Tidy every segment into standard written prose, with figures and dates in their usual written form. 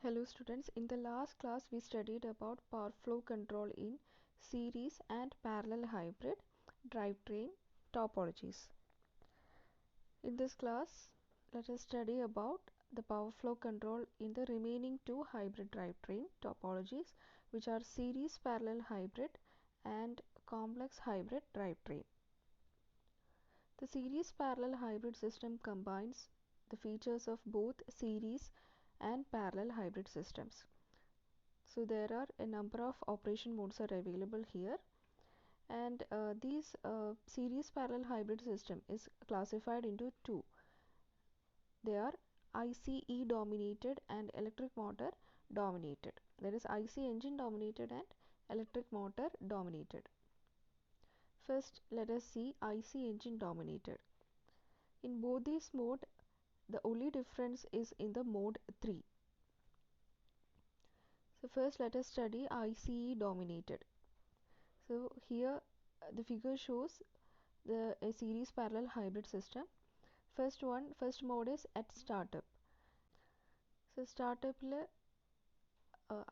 Hello students, in the last class we studied about power flow control in series and parallel hybrid drivetrain topologies. In this class, let us study about the power flow control in the remaining two hybrid drivetrain topologies, which are series parallel hybrid and complex hybrid drivetrain. The series parallel hybrid system combines the features of both series and parallel hybrid systems. So there are a number of operation modes are available here, and these series parallel hybrid system is classified into two. They are ICE dominated and electric motor dominated. That is IC engine dominated and electric motor dominated. First, let us see IC engine dominated. In both these modes, the only difference is in the mode 3. So first let us study ICE dominated. So here the figure shows a series parallel hybrid system. First mode is at startup. So startup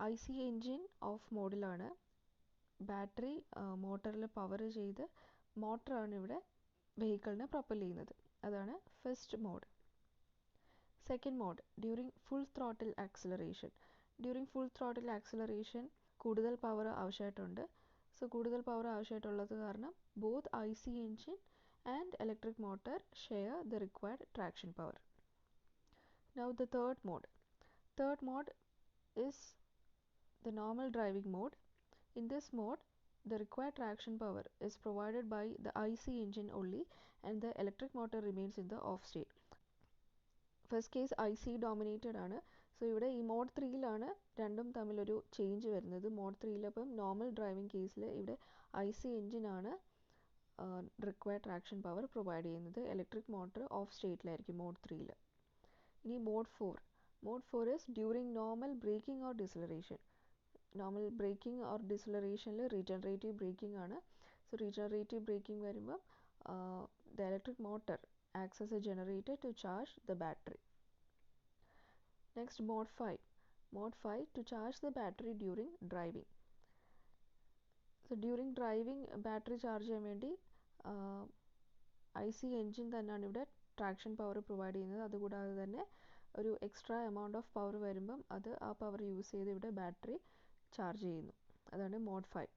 IC engine off മോഡിലാണ്, battery മോട്ടറിൽ power ചെയ്ത് മോട്ടറാണ് ഇവിടെ വെഹിക്കിളിനെ propel ചെയ്യുന്നത്. അതാണ് first mode. Second mode during full throttle acceleration. During full throttle acceleration കൂടുതൽ power ആവശ്യമായിട്ടുണ്ട്. സോ കൂടുതൽ പവർ ആവശ്യമായിട്ടുള്ളത് കാരണം both IC engine and electric motor share the required traction power. Now the third mode. Third mode is the normal driving mode. In this mode, the required traction power is provided by the IC engine only and the electric motor remains in the off state. First case IC dominated ആണ്. So ഇവിടെ ഈ mode 3യിലാണ് രണ്ടും തമ്മിലൊരു change വരുന്നത്. Mode 3യിൽ അപ്പം normal driving കേസിൽ ഇവിടെ IC എഞ്ചിനാണ് റിക്വയർഡ് ട്രാക്ഷൻ പവർ പ്രൊവൈഡ് ചെയ്യുന്നത്. ഇലക്ട്രിക് മോട്ടർ ഓഫ് സ്റ്റേറ്റിലായിരിക്കും മോഡ് 3യിൽ. ഇനി mode 4. Mode 4 is during normal braking or deceleration. Normal braking or ഡിസലറേഷനിൽ റീജനറേറ്റീവ് ബ്രേക്കിംഗ് ആണ്. സോ റീജനറേറ്റീവ് ബ്രേക്കിംഗ് വരുമ്പം the electric motor acts as a generator to charge the battery. Next, mode 5. Mode 5 to charge the battery during driving. So during driving battery charge ചെയ്യാൻ വേണ്ടി IC engine തന്നെയാണ് ഇവിടെ traction power provide ചെയ്യുന്നത്. അതുകൂടാതെ തന്നെ ഒരു extra amount of power വരുമ്പം അത് ആ പവർ യൂസ് ചെയ്ത് ഇവിടെ ബാറ്ററി ചാർജ് ചെയ്യുന്നു. അതാണ് mode 5.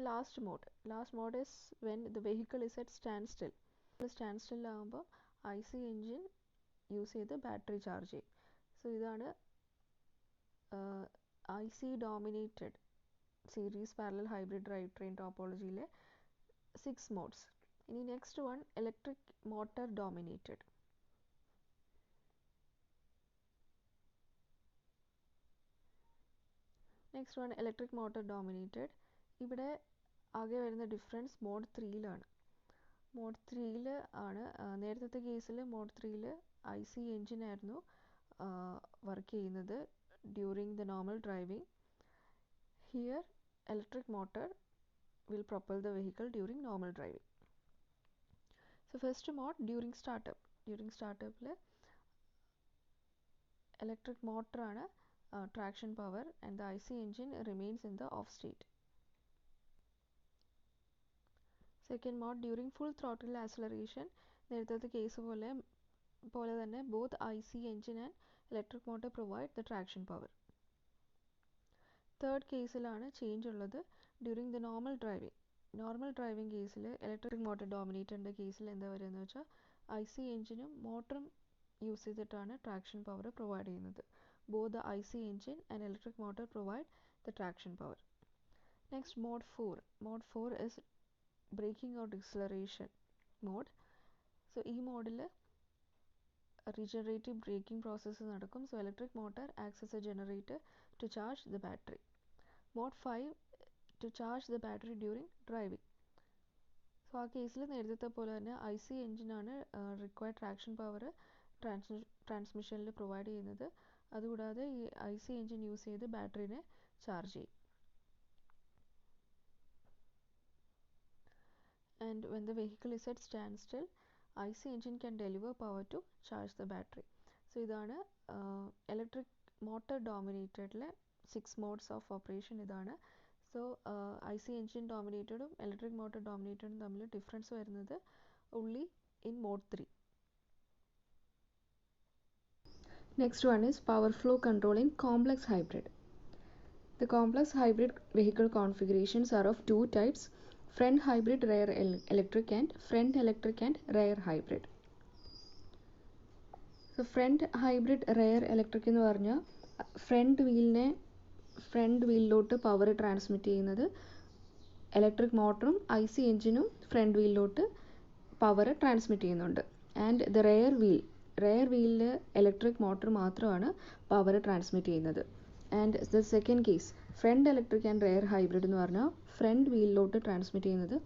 Last mode is when the vehicle is at stand still. Stand സ്റ്റില്ലാകുമ്പോൾ IC എൻജിൻ യൂസ് ചെയ്ത് ബാറ്ററി ചാർജ് ചെയ്യും. സോ ഇതാണ് IC dominated series parallel hybrid drive train ടോപ്പോളജിയിലെ 6 മോഡ്സ്. ഇനി next one electric motor dominated. Next one electric motor dominated. ഇവിടെ ആകെ വരുന്ന difference mode 3യിലാണ്. മോഡ് 3യിൽ ആണ്. നേരത്തെ കേസിൽ മോഡ് 3യിൽ IC എൻജിനായിരുന്നു വർക്ക് ചെയ്യുന്നത് during the normal driving. Here electric motor will propel the vehicle during normal driving. So first mode during startup. During സ്റ്റാർട്ടപ്പിൽ ഇലക്ട്രിക് മോട്ടറാണ് traction power and the IC engine remains in the off state. Second mode during full throttle acceleration. നേരത്തെ കേസ് പോലെ തന്നെ both IC engine and electric motor provide the traction power. Third കേസിലാണ് change ഉള്ളത്. During the normal driving. Normal driving കേസിൽ electric motor ഡോമിനേറ്ററിൻ്റെ കേസിൽ എന്താ പറയുക എന്ന് വെച്ചാൽ IC എൻജിനും മോട്ടറും യൂസ് ചെയ്തിട്ടാണ് ട്രാക്ഷൻ പവർ പ്രൊവൈഡ് ചെയ്യുന്നത്. Both the IC engine and electric motor provide the traction power. Next mode 4. Mode 4 is braking or deceleration mode. So ഈ മോഡിൽ regenerative braking process നടക്കും. So electric motor acts as a generator to charge the battery. Mode 5 to charge the battery during driving. So ആ കേസിൽ നേരത്തെ പോലെ തന്നെ IC എൻജിനാണ് required traction power ട്രാൻസ്മിഷനിൽ പ്രൊവൈഡ് ചെയ്യുന്നത്. അതുകൂടാതെ ഈ IC എൻജിൻ യൂസ് ചെയ്ത് ബാറ്ററിനെ ചാർജ് ചെയ്യും. And when the vehicle is at standstill, IC engine can deliver power to charge the battery. So ഇതാണ് ഇലക്ട്രിക് മോട്ടർ ഡോമിനേറ്റഡിലെ 6 മോഡ്സ് ഓഫ് ഓപ്പറേഷൻ ഇതാണ്. സോ IC എൻജിൻ ഡോമിനേറ്റഡും ഇലക്ട്രിക് മോട്ടർ ഡോമിനേറ്റഡും തമ്മിൽ difference വരുന്നത് only in mode 3. Next one is power flow control in complex hybrid. The complex hybrid vehicle configurations are of two types: front hybrid rear electric and front electric and rear hybrid. So front hybrid rear electric എന്ന് പറഞ്ഞാൽ front വീലിലോട്ട് power transmit ചെയ്യുന്നത് electric മോട്ടറും IC എൻജിനും front വീലിലോട്ട് power transmit ചെയ്യുന്നുണ്ട്. And the rear വീലിൽ electric motor മാത്രമാണ് പവർ ട്രാൻസ്മിറ്റ് ചെയ്യുന്നത്. And the second case front electric and rear hybrid എന്ന് പറഞ്ഞാൽ ഫ്രണ്ട് വീലിലോട്ട് ട്രാൻസ്മിറ്റ് ചെയ്യുന്നത്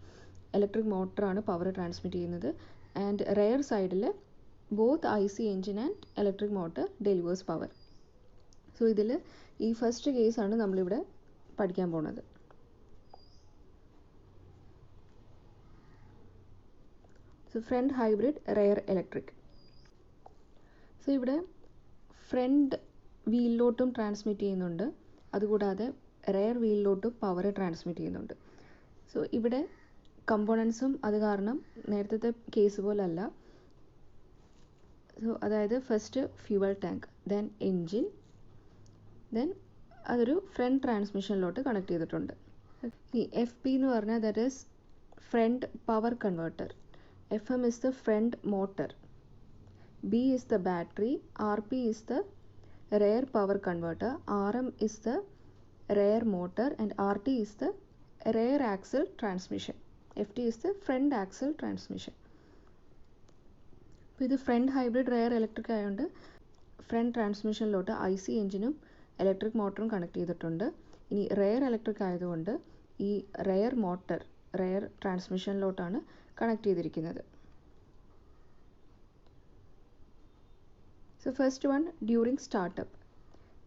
ഇലക്ട്രിക് മോട്ടറാണ് പവർ ട്രാൻസ്മിറ്റ് ചെയ്യുന്നത്. ആൻഡ് റെയർ സൈഡിൽ both IC engine and electric motor delivers power. So ഇതിൽ ഈ ഫസ്റ്റ് കേസാണ് നമ്മളിവിടെ പഠിക്കാൻ പോകുന്നത്. So front hybrid rare electric. So ഇവിടെ ഫ്രണ്ട് വീലിലോട്ടും ട്രാൻസ്മിറ്റ് ചെയ്യുന്നുണ്ട്, അതുകൂടാതെ റെയർ വീലിലോട്ടും പവർ ട്രാൻസ്മിറ്റ് ചെയ്യുന്നുണ്ട്. സോ ഇവിടെ കമ്പോണൻസും അത് കാരണം നേരത്തെ കേസ് പോലല്ല. സോ അതായത് first fuel tank, then engine, then അതൊരു ഫ്രണ്ട് ട്രാൻസ്മിഷനിലോട്ട് കണക്ട് ചെയ്തിട്ടുണ്ട്. ഈ FP എന്ന് പറഞ്ഞാൽ that is front power converter. FM is the front motor, B is the battery, RP is the rear power converter, RM is the rear motor, and RT is the rear axle transmission. FT is the front axle transmission. അപ്പോൾ ഇത് front hybrid rare electric ആയതുകൊണ്ട് front ട്രാൻസ്മിഷനിലോട്ട് IC എൻജിനും electric മോട്ടറും connect ചെയ്തിട്ടുണ്ട്. ഇനി rare electric ആയതുകൊണ്ട് ഈ rare motor rare ട്രാൻസ്മിഷനിലോട്ടാണ് connect ചെയ്തിരിക്കുന്നത്. So first one, during startup.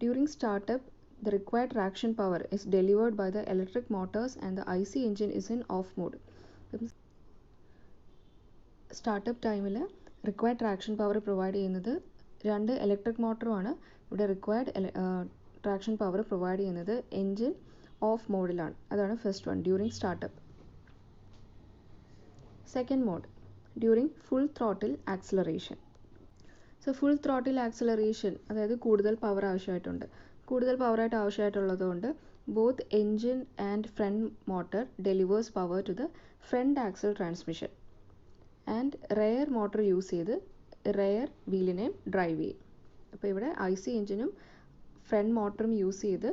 During startup, the required traction power is delivered by the electric motors and the IC engine is in off mode. Startup ടൈമിൽ required traction power provide ചെയ്യുന്നത് രണ്ട് electric മോട്ടറുമാണ്. ഇവിടെ required traction power provide ചെയ്യുന്നത് engine off മോഡിലാണ്. അതാണ് first one, during startup. Second mode, during full throttle acceleration. So full throttle acceleration അതായത് കൂടുതൽ പവർ ആവശ്യമായിട്ടുണ്ട്. കൂടുതൽ പവറായിട്ട് ആവശ്യമായിട്ടുള്ളതുകൊണ്ട് both engine and front motor delivers power to the front axle transmission and rear motor use ചെയ്ത് rear വീലിനെ drive ചെയ്യും. അപ്പോൾ ഇവിടെ IC എൻജിനും ഫ്രണ്ട് മോട്ടറും യൂസ് ചെയ്ത്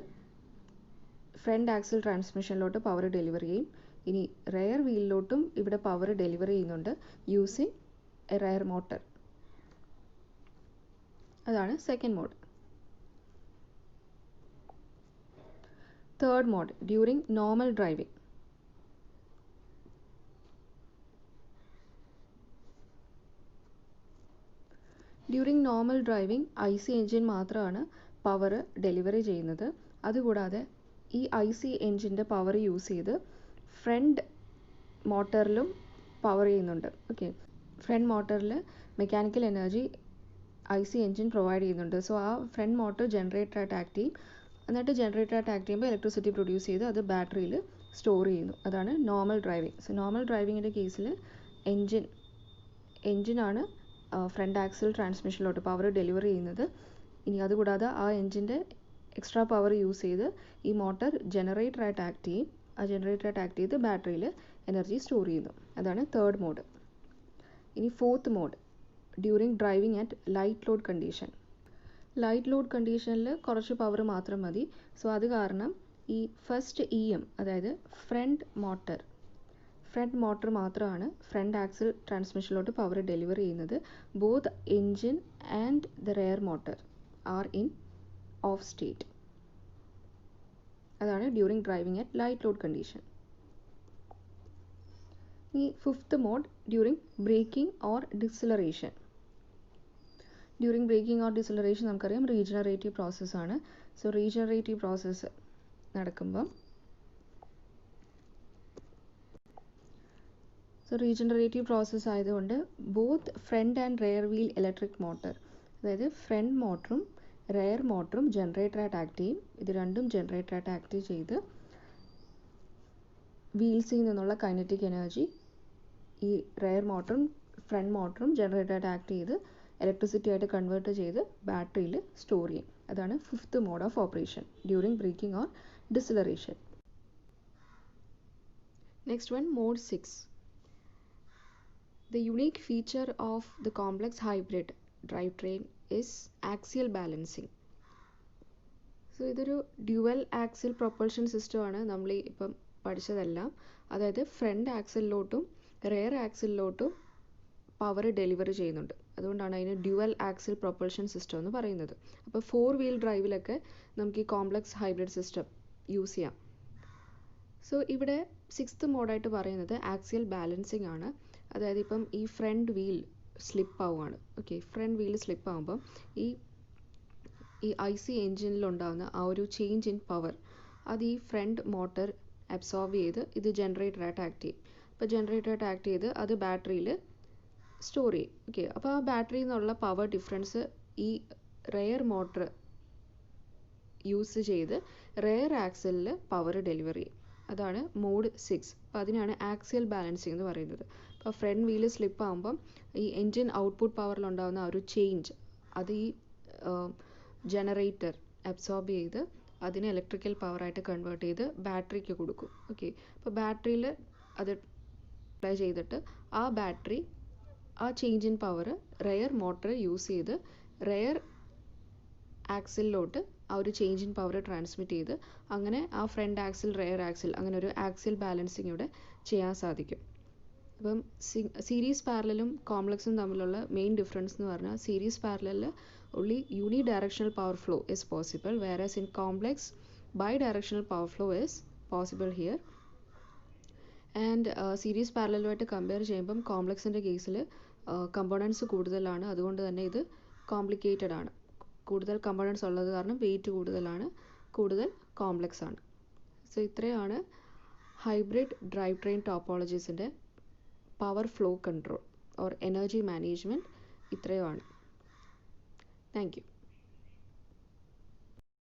ഫ്രണ്ട് ആക്സിൽ ട്രാൻസ്മിഷനിലോട്ട് പവർ ഡെലിവറി ചെയ്യും. ഇനി റെയർ വീലിലോട്ടും ഇവിടെ പവർ ഡെലിവറി ചെയ്യുന്നുണ്ട് യൂസിങ് എ റെയർ മോട്ടർ. അതാണ് second mode. Third mode, during normal driving. During normal driving IC engine മാത്രമാണ് പവർ ഡെലിവറി ചെയ്യുന്നത്. അതുകൂടാതെ ഈ IC എൻജിൻ്റെ പവർ യൂസ് ചെയ്ത് ഫ്രണ്ട് മോട്ടറിലും പവർ ചെയ്യുന്നുണ്ട്. ഓക്കെ, ഫ്രണ്ട് മോട്ടറിൽ mechanical energy IC engine provide ചെയ്യുന്നുണ്ട്. സോ ആ ഫ്രണ്ട് മോട്ടർ ജനറേറ്ററായിട്ട് ആക്ട് ചെയ്യും. എന്നിട്ട് ജനറേറ്ററായിട്ട് ആക്ട് ചെയ്യുമ്പോൾ ഇലക്ട്രിസിറ്റി പ്രൊഡ്യൂസ് ചെയ്ത് അത് ബാറ്ററിയിൽ സ്റ്റോർ ചെയ്യുന്നു. അതാണ് നോർമൽ ഡ്രൈവിംഗ്. സോ നോർമൽ ഡ്രൈവിങ്ങിൻ്റെ കേസിൽ എൻജിനാണ് ഫ്രണ്ട് ആക്സിൽ ട്രാൻസ്മിഷനിലോട്ട് പവർ ഡെലിവറി ചെയ്യുന്നത്. ഇനി അതുകൂടാതെ ആ എൻജിൻ്റെ എക്സ്ട്രാ പവർ യൂസ് ചെയ്ത് ഈ മോട്ടർ ജനറേറ്ററായിട്ട് ആക്ട് ചെയ്യും. ആ ജനറേറ്ററായിട്ട് ആക്ട് ചെയ്ത് ബാറ്ററിയിൽ എനർജി സ്റ്റോർ ചെയ്യുന്നു. അതാണ് തേർഡ് മോഡ്. ഇനി fourth mode, during driving at light load condition. Light load കണ്ടീഷനിൽ കുറച്ച് പവർ മാത്രം മതി. സോ അത് കാരണം ഈ ഫസ്റ്റ് EM അതായത് ഫ്രണ്ട് മോട്ടർ മാത്രമാണ് ഫ്രണ്ട് ആക്സിൽ ട്രാൻസ്മിഷനിലോട്ട് പവർ ഡെലിവറി ചെയ്യുന്നത്. Both engine and the rear motor are in off state. അതാണ് during driving at light load condition. ഈ fifth mode, during braking or deceleration. During braking or deceleration നമുക്കറിയാം regenerative പ്രോസസ്സാണ്. So regenerative process നടക്കുമ്പം regenerative process ആയതുകൊണ്ട് both front and rear wheel electric motor, അതായത് front മോട്ടറും rear മോട്ടറും ജനറേറ്ററായിട്ട് act ചെയ്യും. ഇത് രണ്ടും ജനറേറ്ററായിട്ട് ആക്ട് ചെയ്ത് വീൽസിൽ നിന്നുള്ള കൈനറ്റിക് എനർജി ഈ റെയർ മോട്ടറും ഫ്രണ്ട് മോട്ടറും ജനറേറ്ററായിട്ട് ആക്ട് ചെയ്ത് ഇലക്ട്രിസിറ്റി ആയിട്ട് കൺവേർട്ട് ചെയ്ത് ബാറ്ററിയിൽ സ്റ്റോർ ചെയ്യും. അതാണ് fifth mode of operation during braking or deceleration. Next one, mode 6. The unique feature of the complex hybrid drivetrain is axial balancing. So ഇതൊരു ഡ്യുവൽ ആക്സിൽ പ്രൊപ്പൾഷൻ സിസ്റ്റമാണ് നമ്മൾ ഇപ്പം പഠിച്ചതെല്ലാം. അതായത് ഫ്രണ്ട് ആക്സിലോട്ടും റെയർ ആക്സിലോട്ടും പവർ ഡെലിവറി ചെയ്യുന്നുണ്ട്. അതുകൊണ്ടാണ് അതിന് ഡ്യുവൽ ആക്സിൽ പ്രൊപ്പൾഷൻ സിസ്റ്റം എന്ന് പറയുന്നത്. അപ്പോൾ 4 വീൽ ഡ്രൈവിലൊക്കെ നമുക്ക് ഈ കോംപ്ലക്സ് ഹൈബ്രിഡ് സിസ്റ്റം യൂസ് ചെയ്യാം. സോ ഇവിടെ 6th മോഡായിട്ട് പറയുന്നത് ആക്സിയൽ ബാലൻസിങ് ആണ്. അതായത് ഇപ്പം ഈ ഫ്രണ്ട് വീൽ സ്ലിപ്പ് ആവുകയാണ്. ഓക്കെ, ഫ്രണ്ട് വീൽ സ്ലിപ്പ് ആകുമ്പം ഈ IC എൻജിനിലുണ്ടാകുന്ന ആ ഒരു ചേഞ്ച് ഇൻ പവർ അത് ഈ ഫ്രണ്ട് മോട്ടർ അബ്സോർബ് ചെയ്ത് ഇത് ജനറേറ്ററായിട്ട് ആക്ട് ചെയ്യും. അപ്പോൾ ജനറേറ്ററായിട്ട് ആക്ട് ചെയ്ത് അത് ബാറ്ററിയിൽ സ്റ്റോർ ചെയ്യും. ഓക്കെ, അപ്പോൾ ആ ബാറ്ററിയിൽ നിന്നുള്ള പവർ ഡിഫറൻസ് ഈ റെയർ മോട്ടർ യൂസ് ചെയ്ത് റെയർ ആക്സിലിൽ പവർ ഡെലിവറി ചെയ്യും. അതാണ് മോഡ് 6. അപ്പോൾ അതിനാണ് ആക്സിയൽ ബാലൻസിങ് എന്ന് പറയുന്നത്. അപ്പോൾ ഫ്രണ്ട് വീല് സ്ലിപ്പ് ആകുമ്പം ഈ എൻജിൻ ഔട്ട്പുട്ട് പവറിലുണ്ടാകുന്ന ആ ഒരു ചേഞ്ച് അത് ഈ ജനറേറ്റർ അബ്സോർബ് ചെയ്ത് അതിനെ ഇലക്ട്രിക്കൽ പവറായിട്ട് കൺവേർട്ട് ചെയ്ത് ബാറ്ററിക്ക് കൊടുക്കും. ഓക്കെ, അപ്പോൾ ബാറ്ററിയിൽ അത് അപ്ലൈ ചെയ്തിട്ട് ആ ബാറ്ററി ആ change in power rare motor use ചെയ്ത് റെയർ ആക്സിലോട്ട് ആ ഒരു ചേഞ്ച് ഇൻ പവർ ട്രാൻസ്മിറ്റ് ചെയ്ത് അങ്ങനെ ആ ഫ്രണ്ട് ആക്സിൽ റെയർ ആക്സിൽ അങ്ങനെ ഒരു ആക്സിൽ ബാലൻസിങ് ഇവിടെ ചെയ്യാൻ സാധിക്കും. അപ്പം സീരീസ് പാരലലും കോംപ്ലക്സും തമ്മിലുള്ള മെയിൻ ഡിഫറൻസ് എന്ന് പറഞ്ഞാൽ series പാരലലിൽ only unidirectional power flow is possible, whereas in complex bidirectional power flow is possible here. And series പാരലലുമായിട്ട് കമ്പയർ ചെയ്യുമ്പം കോംപ്ലക്സിൻ്റെ കേസിൽ കമ്പോണൻസ് കൂടുതലാണ്. അതുകൊണ്ട് തന്നെ ഇത് കോംപ്ലിക്കേറ്റഡ് ആണ്. കൂടുതൽ കമ്പോണൻസ് ഉള്ളത് കാരണം വെയിറ്റ് കൂടുതലാണ്, കൂടുതൽ കോംപ്ലക്സ് ആണ്. സോ ഇത്രയാണ് ഹൈബ്രിഡ് ഡ്രൈവ് ട്രെയിൻ ടോപ്പോളജീസിൻ്റെ power flow control or energy management. ഇത്രയുമാണ്. Thank you.